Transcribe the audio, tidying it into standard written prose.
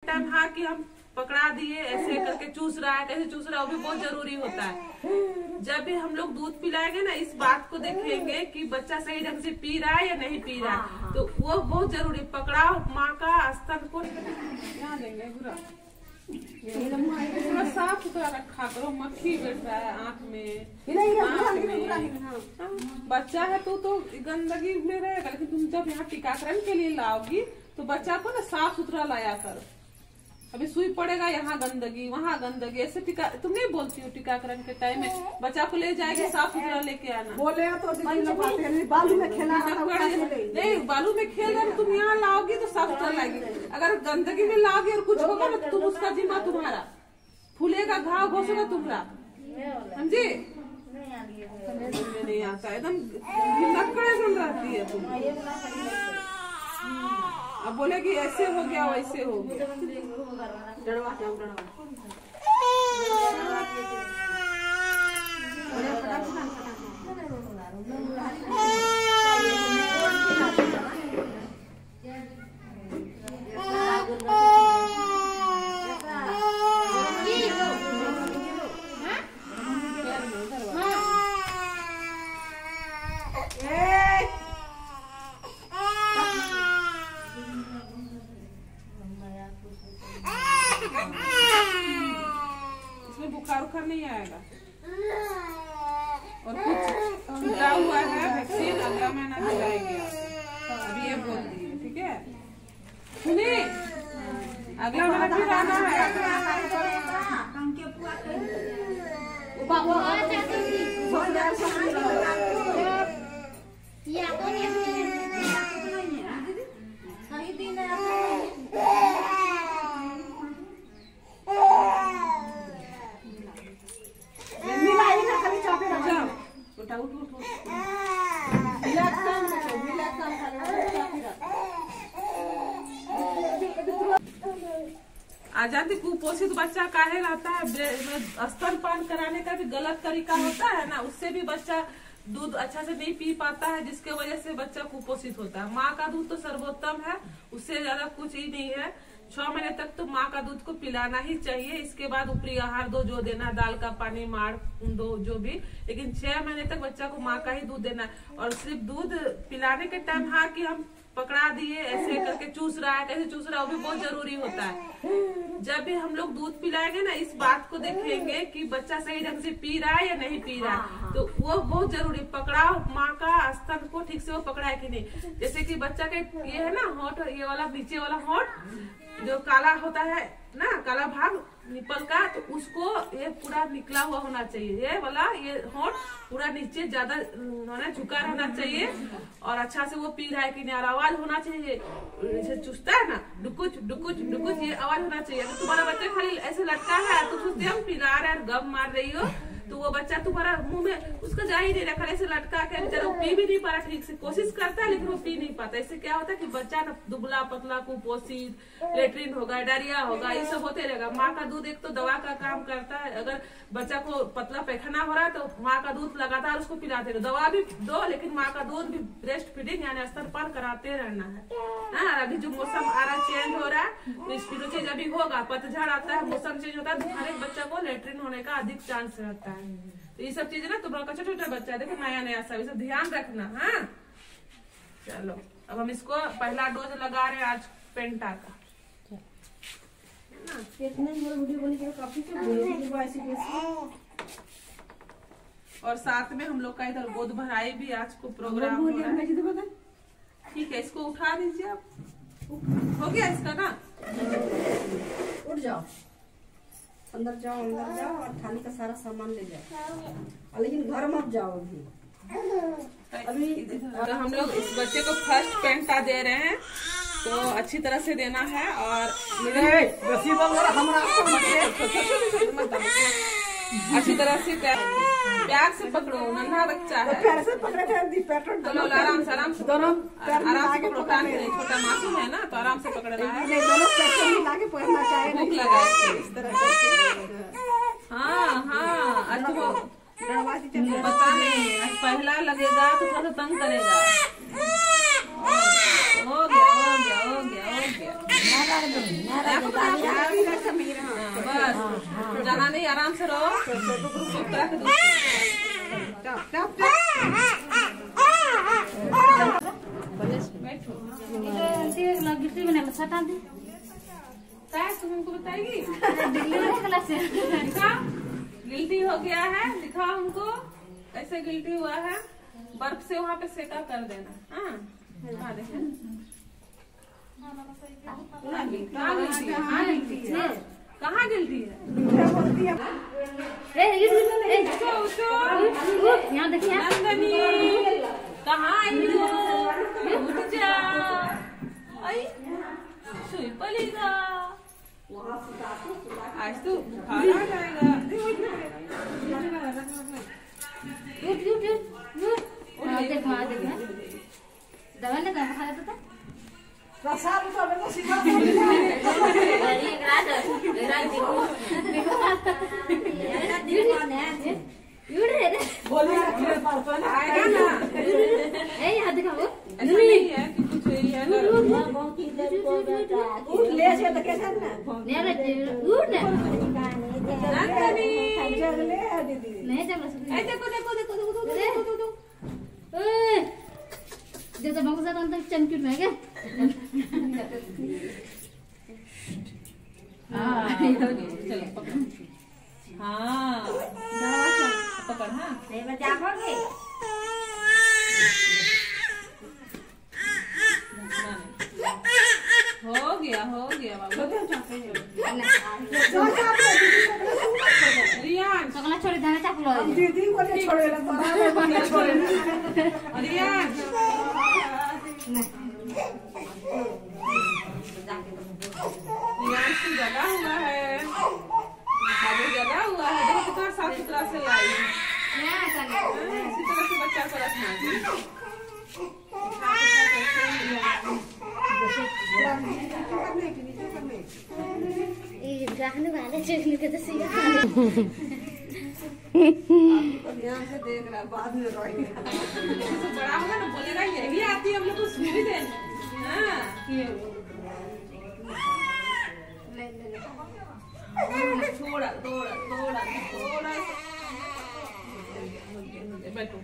Time हाँ कि हम पकड़ा दिए ऐसे करके चूस रहा है, कैसे चूस रहा है, वो भी बहुत जरूरी होता है। जब भी हम लोग दूध पिलाएंगे ना, इस बात को देखेंगे कि बच्चा सही ढंग से पी रहा है या नहीं पी रहा है, तो वो बहुत जरूरी। पकड़ाओ माँ का स्तन को ध्यान देंगे पूरा साफ सुथरा रखा करो। मक्खी बैठ रहा है आँख में, बच्चा है तो गंदगी में रहेगा। लेकिन तुम जब यहाँ टीकाकरण के लिए लाओगी तो बच्चा को ना साफ सुथरा लाया करो। अभी सुई पड़ेगा, यहाँ गंदगी वहाँ गंदगी, ऐसे टीका तुम नहीं बोलती हो। टीकाकरण के टाइम में बच्चा को ले जाएगी, साफ सुथरा लेके आना। बोले तो बालू में खेला नहीं, बालू में खेल रहे तुम यहाँ लाओगी तो साफ सुथरा लाएगी। अगर गंदगी में लाओगी और कुछ होगा ना तो तुम उसका जिम्मा तुम्हारा, फूलेगा, घाव घोसेगा तुम्हारा, समझी? नहीं आता, एकदम एकदम रहती है तुम। अब बोले कि ऐसे हो गया वैसे हो गया। इसमें बुखार उखार नहीं आएगा। और कुछ छूटा हुआ है वैक्सीन, अगला महीना दिलाएंगे। अभी ये बोल दिए, ठीक है? सुनिए, अगला महीना फिर आना है। आजादी कुपोषित बच्चा काहे रहता है? स्तनपान कराने का भी गलत तरीका होता है ना, उससे भी बच्चा दूध अच्छा से नहीं पी पाता है, जिसके वजह से बच्चा कुपोषित होता है। माँ का दूध तो सर्वोत्तम है, उससे ज्यादा कुछ ही नहीं है। 6 महीने तक तो माँ का दूध को पिलाना ही चाहिए। इसके बाद ऊपरी आहार दो, जो देना, दाल का पानी, माड़ दो, जो भी। लेकिन 6 महीने तक बच्चा को माँ का ही दूध देना है। और सिर्फ दूध पिलाने के टाइम हाँ कि हम पकड़ा दिए ऐसे करके चूस रहा है, कैसे चूस रहा है, वो भी बहुत जरूरी होता है। जब भी हम लोग दूध पिलाएंगे ना, इस बात को देखेंगे कि बच्चा सही ढंग से पी रहा है या नहीं पी रहा है, तो वो बहुत जरूरी। पकड़ाओ माँ का स्तन को ठीक से वो पकड़ा है कि नहीं। जैसे कि बच्चा के ये है ना होठ, ये वाला नीचे वाला होठ जो काला होता है ना, काला भाग निपल का, तो उसको ये पूरा निकला हुआ होना चाहिए। ये वाला ये होठ पूरा नीचे ज्यादा झुका रहना चाहिए। और अच्छा से वो पी रहा है कि नहीं, और आवाज होना चाहिए। जैसे चूसता है ना, डुकुच डुकुच डुकुच, ये आवाज होना चाहिए। अगर तुम्हारा बच्चा खाली ऐसे लटका है तो सोचते हम पिला रहे हैं, गम मार रही हो, तो वो बच्चा तुम्हारा मुंह में उसका जा ही नहीं रहा, ऐसे लटका के बेचारा पी भी नहीं पा रहा ठीक से। कोशिश करता है लेकिन वो पी नहीं पाता। इससे क्या होता है कि बच्चा ना दुबला पतला, कुपोषित, लेटरिन होगा, डायरिया होगा, ये सब होते रहेगा। माँ का दूध एक तो दवा का काम करता है। अगर बच्चा को पतला पैखाना हो रहा है तो माँ का दूध लगातार उसको पिलाते रहो। दवा भी दो, लेकिन माँ का दूध भी, ब्रेस्ट फीडिंग यानी स्तनपान कराते रहना है। अभी जो मौसम आ रहा, चेंज हो रहा है, तो इसकी चीज अभी होगा, पतझड़ आता है, मौसम चेंज होता है, हर एक बच्चा को लेटरिन होने का अधिक चांस रहता है। तो ये सब चीजें ना, तुम्हारा छोटा छोटा बच्चा है, देखो नया नया सब, सब ध्यान रखना। हाँ चलो, अब हम इसको पहला डोज लगा रहे हैं आज पेंटा का। और साथ में हम लोग का इधर गोद भराई भी आज को प्रोग्राम हो रहा है। ठीक है, इसको उठा दीजिए आप। हो गया इसका ना, उठ जाओ, अंदर जाओ और थाली का सारा सामान ले जाओ, लेकिन घर मत जाओ अभी। तो हम लोग इस बच्चे को फर्स्ट पेंटा दे रहे हैं, तो अच्छी तरह से देना है। और अच्छी तरह से प्यार से पकड़ो, नन्हा बच्चा है, प्यार से पकड़े थे। आराम से आराम से पकड़ो, छोटा मासूम है ना, तो आराम से पकड़ना है। भूख लगा है इस तरह से। हाँ हाँ, अच्छा पता नहीं, आज पहला लगेगा तो थोड़ा तंग करेगा। हो गया हो गया हो गया हो गया। जाना नहीं, आराम से रहो। चुप रख दो। तुम हमको बताएगी? दिखा, गिल्टी हो गया है, दिखा हमको ऐसे गिल्टी हुआ है। बर्फ से वहाँ पे सेका कर देना। हाँ देखें कहाँ गिल्टी है? यहाँ देखिए नंदनी कहाँ आई हो? उठ जा, आई सुई पलेगा। आज तो बुखार आ जाएगा। देखो दवा लगा खा लेता था। नहीं है कि कुछ यही है ना। जैसे बहुत ज्यादा अंदर चमकी में क्या? हाँ पकड़। हाँ हो गया बाबू। रियान सकला छोड़ देना चाकलो दीदी को छोड़ेगा रियान की जगह हुआ है, जगह हुआ है। देखो कितना साफ सुथरा से लाई है। इसी तरह से बच्चा को रखना चाहिए। ध्यान से देख रहा बाद में रोएगा। बड़ा होगा ना बोलेगा यही आती है हम लोग को सुनी देने। थोड़ा थोड़ा थोड़ा थोड़ा बैठो।